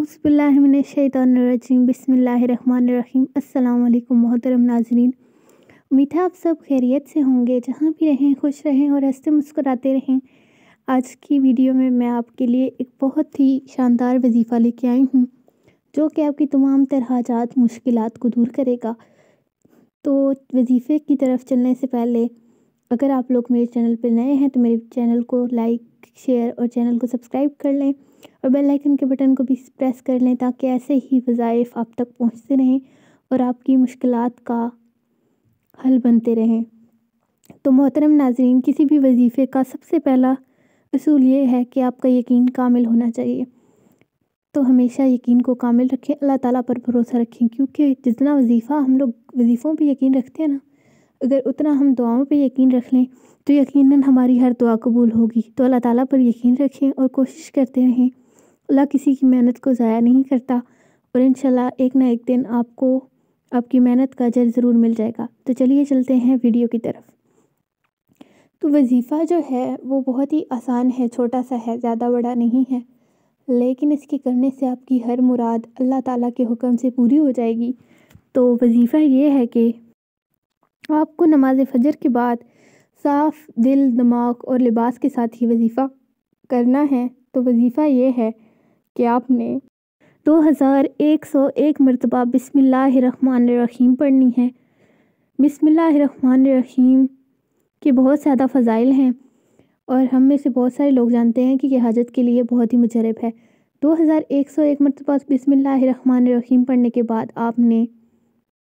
اعوذ باللہ من الشیطان الرجیم بسم اللہ الرحمن الرحیم۔ السلام علیکم محترم ناظرین، امید ہے آپ سب خیریت سے ہوں گے، جہاں بھی رہیں خوش رہیں اور ہنستے مسکراتے رہیں۔ آج کی ویڈیو میں آپ کے لیے ایک بہت ہی شاندار وظیفہ لے کے آئی ہوں، جو کہ آپ کی تمام طرح حاجات مشکلات کو دور کرے گا۔ تو وظیفے کی طرف چلنے سے پہلے اگر آپ لوگ میرے چینل پہ نئے ہیں تو میرے چینل کو لائک، شیئر اور چینل کو سبسکرائب کر لیں اور بیل آئیکن کے بٹن کو بھی پریس کر لیں، تاکہ ایسے ہی وظائف آپ تک پہنچتے رہیں اور آپ کی مشکلات کا حل بنتے رہیں۔ تو محترم ناظرین، کسی بھی وظیفے کا سب سے پہلا اصول یہ ہے کہ آپ کا یقین کامل ہونا چاہیے۔ تو ہمیشہ یقین کو کامل رکھیں، اللہ تعالیٰ پر بھروسہ رکھیں، کیونکہ جتنا ہم لوگ وظیفوں پہ یقین رکھتے ہیں نا، اگر اتنا ہم دعاؤں پہ یقین رکھ لیں تو یقیناً ہماری ہر دعا قبول ہوگی۔ تو اللہ تعالیٰ پر یقین رکھیں اور کوشش کرتے رہیں۔ اللہ کسی کی محنت کو ضائع نہیں کرتا اور انشاءاللہ ایک نہ ایک دن آپ کو آپ کی محنت کا اجر ضرور مل جائے گا۔ تو چلیے چلتے ہیں ویڈیو کی طرف۔ تو وظیفہ جو ہے وہ بہت ہی آسان ہے، چھوٹا سا ہے، زیادہ بڑا نہیں ہے، لیکن اس کے کرنے سے آپ کی ہر مراد اللہ تعالیٰ کے حکم سے پوری ہو جائے گی۔ تو وظیفہ یہ ہے کہ آپ کو نماز فجر کے بعد صاف دل، دماغ اور لباس کے ساتھ ہی وظیفہ کرنا ہے۔ تو وظیفہ یہ ہے کہ آپ نے 2101 مرتبہ بسم اللہ الرحمن الرحیم پڑھنی ہے۔ بسم اللہ الرحمن الرحیم کے بہت زیادہ فضائل ہیں اور ہم میں سے بہت سارے لوگ جانتے ہیں کہ یہ حاجت کے لیے بہت ہی مجرب ہے۔ 2101 مرتبہ بسم اللہ الرحمن الرحیم پڑھنے کے بعد آپ نے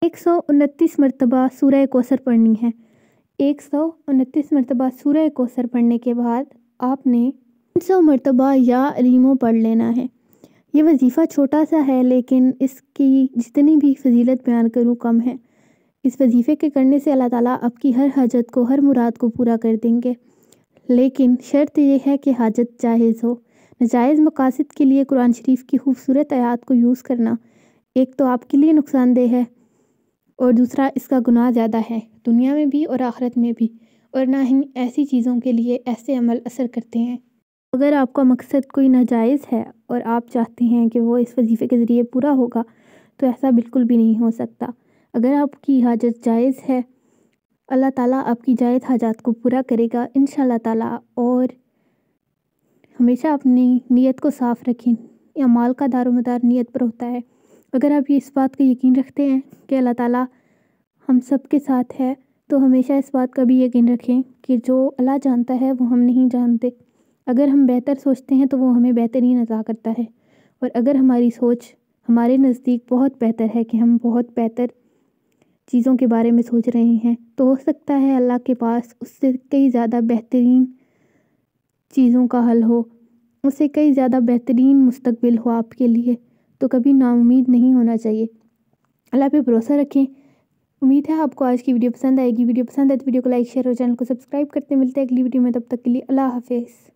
129 مرتبہ سورہ کوثر پڑھنی ہے۔ 129 مرتبہ سورہ کوثر پڑھنے کے بعد آپ نے 300 مرتبہ یا ریمو پڑھ لینا ہے۔ یہ وظیفہ چھوٹا سا ہے، لیکن اس کی جتنی بھی فضیلت بیان کروں کم ہے۔ اس وظیفے کے کرنے سے اللہ تعالیٰ آپ کی ہر حاجت کو، ہر مراد کو پورا کر دیں گے، لیکن شرط یہ ہے کہ حاجت جائز ہو۔ ناجائز مقاصد کے لیے قرآن شریف کی خوبصورت آیات کو یوز کرنا ایک تو آپ کے لیے نقصان دہ ہے اور دوسرا اس کا گناہ زیادہ ہے، دنیا میں بھی اور آخرت میں بھی، اور نہ ہی ایسی چیزوں کے لیے ایسے عمل اثر کرتے ہیں۔ اگر آپ کا مقصد کوئی ناجائز ہے اور آپ چاہتے ہیں کہ وہ اس وظیفے کے ذریعے پورا ہوگا تو ایسا بالکل بھی نہیں ہو سکتا۔ اگر آپ کی حاجت جائز ہے، اللہ تعالیٰ آپ کی جائز حاجات کو پورا کرے گا انشاءاللہ تعالیٰ۔ اور ہمیشہ اپنی نیت کو صاف رکھیں، اعمال کا دار و مدار نیت پر ہوتا ہے۔ اگر آپ اس بات کا یقین رکھتے ہیں کہ اللہ تعالیٰ ہم سب کے ساتھ ہے، تو ہمیشہ اس بات کا بھی یقین رکھیں کہ جو اللہ جانتا ہے وہ ہم نہیں جانتے۔ اگر ہم بہتر سوچتے ہیں تو وہ ہمیں بہترین عطا کرتا ہے، اور اگر ہماری سوچ ہمارے نزدیک بہت بہتر ہے کہ ہم بہت بہتر چیزوں کے بارے میں سوچ رہے ہیں، تو ہو سکتا ہے اللہ کے پاس اس سے کئی زیادہ بہترین چیزوں کا حل ہو، اس سے کئی زیادہ بہترین مستقبل ہو آپ کے لیے۔ تو کبھی نا امید نہیں ہونا چاہیے، اللہ پہ بھروسہ رکھیں۔ امید ہے آپ کو آج کی ویڈیو پسند آئے گی۔ ویڈیو پسند ہے تو ویڈیو کو لائک، شیئر اور چینل کو سبسکرائب کرتے ملتے ہیں اگلی ویڈیو میں، تب تک کے لیے اللہ حافظ۔